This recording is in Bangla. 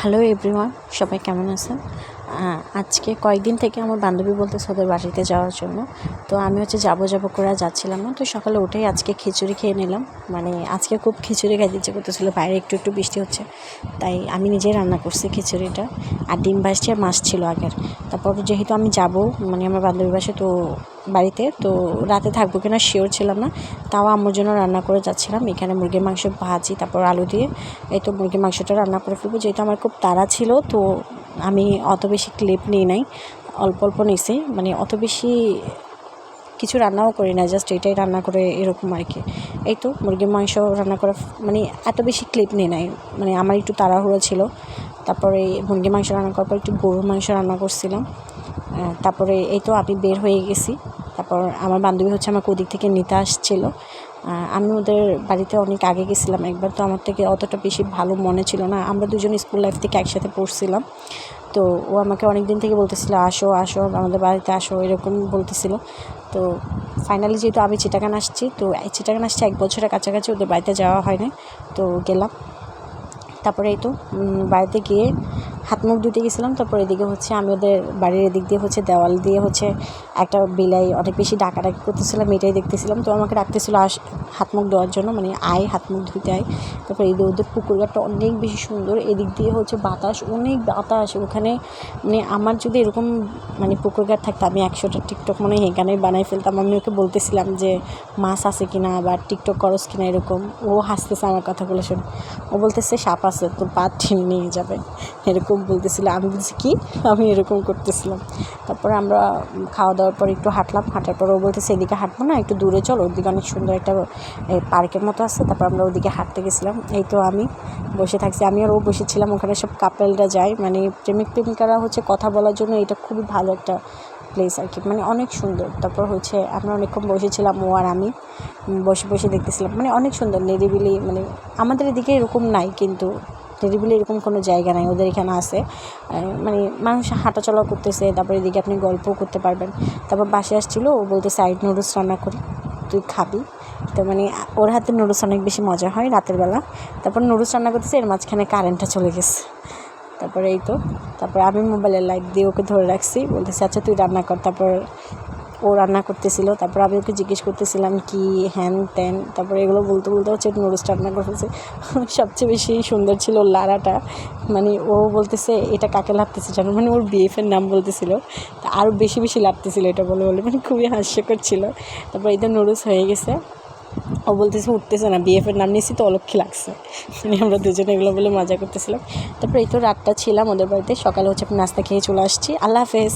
হ্যালো এভরিওয়ান, সবাই কেমন আছেন? আজকে কয়েকদিন থেকে আমার বান্ধবী বলতেছে ওদের বাড়িতে যাওয়ার জন্য। তো আমি যাব করে যাচ্ছিলাম না। তো সকালে উঠেই আজকে খিচুড়ি খেয়ে নিলাম। মানে আজকে খুব খিচুড়ি খাইতে ইচ্ছে করতেছিল, বাইরে একটু বৃষ্টি হচ্ছে, তাই আমি নিজেই রান্না করছি খিচুড়িটা। আর ডিম ভাজছি আর মাছ ছিল আগের। তারপর যেহেতু আমি যাব মানে আমার বান্ধবীর বাসায়, তো বাড়িতে তো রাতে থাকবো কিনা শিওর ছিলাম না, তাও আম্মুর জন্য রান্না করে যাচ্ছিলাম। এখানে মুরগির মাংস ভাজি, তারপর আলু দিয়ে এই তো মুরগির মাংসটা রান্না করে ফেলবো। যেহেতু আমার খুব তাড়া ছিল, তো আমি অত বেশি ক্লিপ নিই নাই, অল্প অল্প নিছি। মানে অত বেশি কিছু রান্নাও করি না, জাস্ট এটাই রান্না করে এরকম আর কি। এই তো মুরগির মাংস রান্না করে, মানে এত বেশি ক্লিপ নিই নাই, মানে আমার একটু তাড়াহুড়ো ছিল। তারপরে মুরগির মাংস রান্না করার পর একটু গরুর মাংস রান্না করছিলাম। তারপরে এই তো আমি বের হয়ে গেছি। তারপর আমার বান্ধবী আমাকে ওদিক থেকে নিতে আসছিল। আমি ওদের বাড়িতে অনেক আগে গেছিলাম একবার, তো আমার থেকে অতটা বেশি ভালো মনে ছিল না। আমরা দুজন স্কুল লাইফ থেকে একসাথে পড়ছিলাম। তো ও আমাকে অনেক দিন থেকে বলতেছিল আসো আসো আমাদের বাড়িতে আসো, এরকম বলতেছিল। তো ফাইনালি যেহেতু আমি চিটাগাং আসছি, তো চিটাগাং আসছি 1 বছরের কাছাকাছি, ওদের বাড়িতে যাওয়া হয় না, তো গেলাম। তারপরে এই তো বাড়িতে গিয়ে হাত মুখ ধুতে গেছিলাম। তারপর এদিকে আমি ওদের বাড়ির এদিক দিয়ে দেওয়াল দিয়ে একটা বিলাই অনেক বেশি ডাকাডাকি করতেছিলাম, এটাই দেখতেছিলাম। তো আমাকে ডাকতেছিল হাত মুখ ধোয়ার জন্য, মানে আয় হাত মুখ ধুতে আয়। তারপর ওদের পুকুরঘাটটা অনেক বেশি সুন্দর, এদিক দিয়ে বাতাস, অনেক বাতাস ওখানে। মানে আমার যদি এরকম মানে পুকুরঘাট থাকতো, আমি 100টা টিকটক মনে হয় এখানেই বানাই ফেলতাম। আমি ওকে বলতেছিলাম যে মাছ আছে কিনা বা টিকটক করস কিনা এরকম। ও হাসতেছে আমার কথাগুলো শুনে, ও বলতেছে সাপ আছে, তো বাদ ঠেনে নিয়ে যাবে, এরকম বলতেছিল। আমি বলছি কি, আমি এরকম করতেছিলাম। তারপরে আমরা খাওয়া দাওয়ার পর একটু হাঁটলাম, হাঁটার পর ও বলতেছে এদিকে হাঁটবো না, একটু দূরে চল, ওদিকে অনেক সুন্দর একটা পার্কের মতো আছে। তারপর আমরা ওদিকে হাঁটতে গেছিলাম। এই তো আমি বসে থাকছি, আমি আর ও বসেছিলাম। ওখানে সব কাপেলরা যায়, মানে প্রেমিক প্রেমিকারা কথা বলার জন্য। এটা খুবই ভালো একটা প্লেস আর কি, মানে অনেক সুন্দর। তারপর আমরা অনেকক্ষণ বসেছিলাম, ও আর আমি বসে বসে দেখতেছিলাম। মানে অনেক সুন্দর নিরিবিলি, মানে আমাদের এদিকে এরকম নাই, কিন্তু নিরিবিলি এরকম কোনো জায়গা নাই, ওদের এখানে আছে। মানে মানুষ হাঁটাচলা করতেছে, তারপর এদিকে আপনি গল্পও করতে পারবেন। তারপর বাসে আসছিলো, ও বলতে সাইড নুডলস রান্না করি, তুই খাবি? তো মানে ওর হাতে নুডলস অনেক বেশি মজা হয় রাতের বেলা। তারপর নুডলস রান্না করতেছে, এর মাঝখানে কারেন্টটা চলে গেছে। তারপরে এই তো আমি মোবাইলের লাইট দিয়ে ওকে ধরে রাখছি, বলতেছি আচ্ছা তুই রান্না কর। তারপর ও রান্না করতেছিল, তারপর আমি ওকে জিজ্ঞেস করতেছিলাম কি হ্যান ত্যান। তারপরে এগুলো বলতে বলতে নুডলসটা রান্না করতেছে। সবচেয়ে বেশি সুন্দর ছিল ওর লাড়াটা, মানে ও বলতেছে এটা কাকে লাগতেছে জানো, মানে ওর বিএফের নাম বলতেছিল। তা আরও বেশি বেশি লাগতেছিল এটা বলে, মানে খুবই হাস্যকর ছিল। তারপর এই তো নুডলস হয়ে গেছে, ও বলতেছে উঠতেছে না, বিএফের নাম নিয়েছি তো অলক্ষী লাগছে। মানে আমরা দুজনে এগুলো বলে মজা করতেছিলাম। তারপর এই তো রাতটা ছিলাম ওদের বাড়িতে, সকালে নাস্তা খেয়ে চলে আসছি। আল্লাহ হাফেজ।